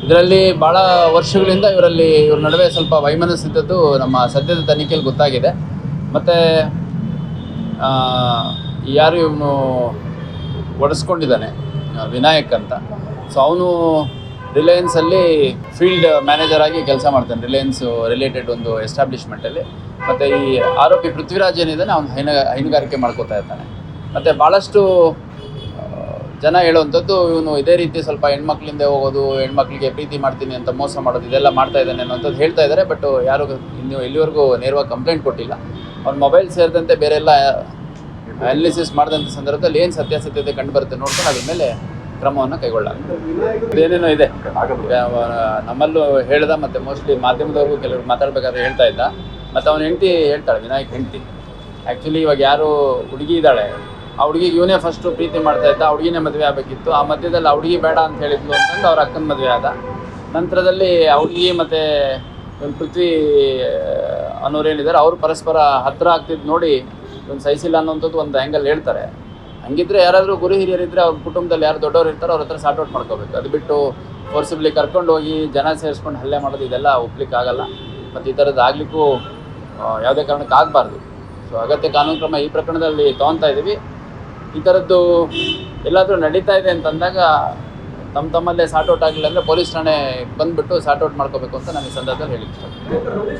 ಇದರಲ್ಲಿ ಭಾಳ ವರ್ಷಗಳಿಂದ ಇವ್ರ ನಡುವೆ ಸ್ವಲ್ಪ ವೈಮನಸ್ಸಿದ್ದದ್ದು ನಮ್ಮ ಸದ್ಯದ ತನಿಖೆಯಲ್ಲಿ ಗೊತ್ತಾಗಿದೆ. ಮತ್ತು ಯಾರು ಇವನು ಒಡಿಸ್ಕೊಂಡಿದ್ದಾನೆ ವಿನಾಯಕ್ ಅಂತ, ಸೊ ಅವನು ರಿಲಯನ್ಸಲ್ಲಿ ಫೀಲ್ಡ್ ಮ್ಯಾನೇಜರ್ ಆಗಿ ಕೆಲಸ ಮಾಡ್ತಾನೆ, ರಿಲಯನ್ಸು ರಿಲೇಟೆಡ್ ಒಂದು ಎಸ್ಟಾಬ್ಲಿಷ್ಮೆಂಟಲ್ಲಿ. ಮತ್ತು ಈ ಆರೋಪಿ ಪೃಥ್ವಿರಾಜ್ ಏನಿದ್ದಾನೆ ಅವನು ಹೈನುಗಾರಿಕೆ ಮಾಡ್ಕೋತಾ ಇರ್ತಾನೆ. ಮತ್ತು ಭಾಳಷ್ಟು ಜನ ಹೇಳುವಂಥದ್ದು ಇವನು ಇದೇ ರೀತಿ ಸ್ವಲ್ಪ ಹೆಣ್ಮಕ್ಳಿಂದ ಹೋಗೋದು, ಹೆಣ್ಮಕ್ಳಿಗೆ ಪ್ರೀತಿ ಮಾಡ್ತೀನಿ ಅಂತ ಮೋಸ ಮಾಡೋದು, ಇದೆಲ್ಲ ಮಾಡ್ತಾ ಇದ್ದಾನೆ ಅನ್ನೋಂಥದ್ದು ಹೇಳ್ತಾ ಇದ್ದಾರೆ. ಬಟ್ ಯಾರು ಇನ್ನು ಎಲ್ಲಿವರೆಗೂ ನೇರವಾಗಿ ಕಂಪ್ಲೇಂಟ್ ಕೊಟ್ಟಿಲ್ಲ. ಅವ್ನ ಮೊಬೈಲ್ ಸೇರಿದಂತೆ ಬೇರೆ ಎಲ್ಲ ಅನಾಲಿಸಿಸ್ ಮಾಡಿದಂಥ ಸಂದರ್ಭದಲ್ಲಿ ಏನು ಸತ್ಯಾಸತ್ಯತೆ ಕಂಡುಬರುತ್ತೆ ನೋಡ್ಕೊಂಡು ಅದ್ರ ಮೇಲೆ ಕ್ರಮವನ್ನು ಕೈಗೊಳ್ಳಲಾಗುತ್ತೆ. ಇದೇನೇನೋ ಇದೆ ನಮ್ಮಲ್ಲೂ ಹೇಳ್ದ, ಮತ್ತು ಮೋಸ್ಟ್ಲಿ ಮಾಧ್ಯಮದವ್ರಿಗೂ ಕೆಲವರು ಮಾತಾಡಬೇಕಾದ್ರೆ ಹೇಳ್ತಾ ಇದ್ದ. ಮತ್ತು ಅವನ ಹೆಂಡತಿ ಹೇಳ್ತಾಳೆ, ವಿನಾಯಕ್ ಹೆಂಡತಿ ಆ್ಯಕ್ಚುಲಿ ಇವಾಗ ಯಾರು ಹುಡುಗಿ ಇದ್ದಾಳೆ ಆ ಹುಡುಗಿಗೆ ಇವನೇ ಫಸ್ಟು ಪ್ರೀತಿ ಮಾಡ್ತಾ ಇದ್ದ, ಆ ಹುಡುಗಿನೇ ಮದುವೆ ಆಗಬೇಕಿತ್ತು. ಆ ಮಧ್ಯದಲ್ಲಿ ಆ ಹುಡುಗಿ ಬೇಡ ಅಂತ ಹೇಳಿದ್ಲು ಅಂತಂದು ಅವ್ರ ಅಕ್ಕನ ಮದುವೆ ಆದ. ನಂತರದಲ್ಲಿ ಆ ಹುಡುಗಿ ಮತ್ತು ಒಂದು ಪೃಥ್ವಿ ಅನ್ನೋರೇನಿದ್ದಾರೆ ಅವರು ಪರಸ್ಪರ ಹತ್ತಿರ ಆಗ್ತಿದ್ದು ನೋಡಿ ಒಂದು ಸಹಿಸಿಲ್ಲ ಅನ್ನೋಂಥದ್ದು ಒಂದು ಆ್ಯಂಗಲ್ ಹೇಳ್ತಾರೆ. ಹಂಗಿದ್ರೆ ಯಾರಾದರೂ ಗುರು ಹಿರಿಯರಿದ್ದರೆ ಅವ್ರ ಕುಟುಂಬದಲ್ಲಿ ಯಾರು ದೊಡ್ಡವರು ಇರ್ತಾರೋ ಅವ್ರ ಹತ್ರ ಸಾರ್ಟ್ ಔಟ್ ಮಾಡ್ಕೋಬೇಕು. ಅದು ಬಿಟ್ಟು ಫೋರ್ಸಿಬ್ಲಿ ಕರ್ಕೊಂಡು ಹೋಗಿ ಜನ ಸೇರಿಸ್ಕೊಂಡು ಹಲ್ಲೆ ಮಾಡೋದು ಇದೆಲ್ಲ ಒಪ್ಲಿಕ್ಕೆ ಆಗಲ್ಲ. ಮತ್ತು ಈ ಥರದ್ದು ಆಗಲಿಕ್ಕೂ ಯಾವುದೇ ಕಾರಣಕ್ಕೆ ಆಗಬಾರ್ದು. ಸೊ ಅಗತ್ಯ ಕಾನೂನು ಕ್ರಮ ಈ ಪ್ರಕರಣದಲ್ಲಿ ತೊಗೊತಾ ಇದ್ದೀವಿ. ಈ ಥರದ್ದು ಎಲ್ಲಾದರೂ ನಡೀತಾ ಇದೆ ಅಂತಂದಾಗ ತಮ್ಮಲ್ಲೇ ಸಾರ್ಟ್ ಔಟ್ ಆಗಿಲ್ಲ ಅಂದರೆ ಪೊಲೀಸ್ ಠಾಣೆ ಬಂದುಬಿಟ್ಟು ಸಾರ್ಟ್ ಔಟ್ ಮಾಡ್ಕೋಬೇಕು ಅಂತ ನಾನು ಈ ಸಂದರ್ಭದಲ್ಲಿ ಹೇಳಿಕ್ಕೆ ಇಷ್ಟಪಡ್ತೀನಿ.